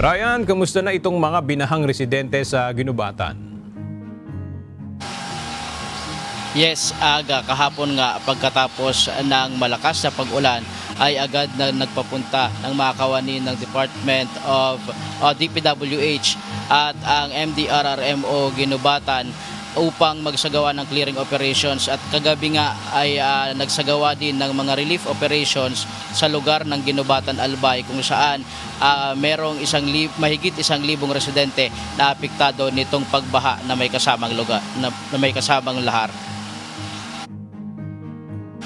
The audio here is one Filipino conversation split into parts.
Ryan, kamusta na itong mga binahang residente sa Ginubatan? Yes, aga kahapon nga pagkatapos ng malakas na pag-ulan ay agad na nagpapunta ng mga kawani ng Department of DPWH at ang MDRRMO Ginubatan upang magsagawa ng clearing operations, at kagabi nga ay nagsagawa din ng mga relief operations sa lugar ng Ginubatan Albay kung saan merong mahigit 1,000 residente na apektado nitong pagbaha na may kasamang lugar na may kasamang lahar.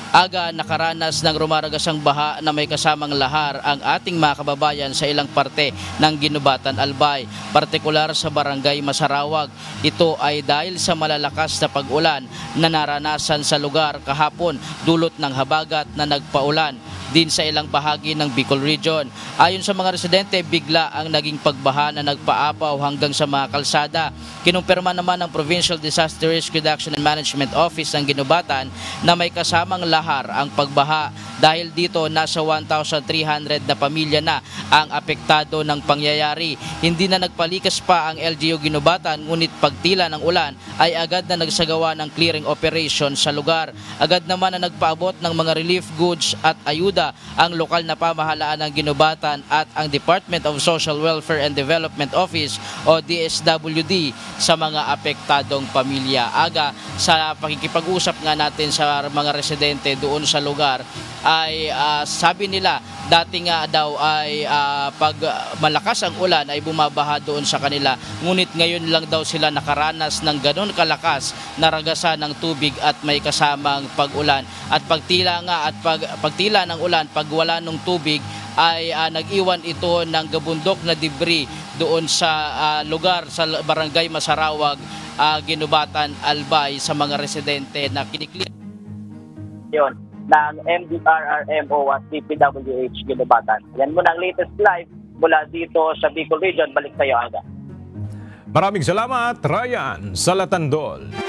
Aga nakaranas ng rumaragasang baha na may kasamang lahar ang ating mga kababayan sa ilang parte ng Ginubatan Albay, partikular sa Barangay Masarawag. Ito ay dahil sa malalakas na pag-ulan na naranasan sa lugar kahapon dulot ng habagat na nagpaulan din sa ilang bahagi ng Bicol Region. Ayon sa mga residente, bigla ang naging pagbaha na nagpaapaw hanggang sa mga kalsada. Kinumpirma naman ng Provincial Disaster Risk Reduction and Management Office ng Ginubatan na may kasamang lahar ang pagbaha. Dahil dito, nasa 1,300 na pamilya na ang apektado ng pangyayari. Hindi na nagpalikas pa ang LGU Ginubatan, ngunit pagtila ng ulan ay agad na nagsagawa ng clearing operation sa lugar. Agad naman na nagpaabot ng mga relief goods at ayuda ang lokal na pamahalaan ng Ginubatan at ang Department of Social Welfare and Development Office o DSWD sa mga apektadong pamilya. Aga, sa pakikipag-usap nga natin sa mga residente doon sa lugar, ay sabi nila dati nga daw ay pag malakas ang ulan ay bumabaha doon sa kanila, ngunit ngayon lang daw sila nakaranas ng ganon kalakas na ragasan ng tubig at may kasamang pag-ulan. At pagtila ng ulan, pag wala ng tubig ay nag-iwan ito ng gabundok na debris doon sa lugar sa Barangay Masarawag, Ginubatan Albay, sa mga residente na kiniklear yun ng MDRRMO at DPWH Ginubatan. Yan muna ang latest live mula dito sa Bicol Region. Balik sa iyo, Aga. Maraming salamat, Ryan Salatandol.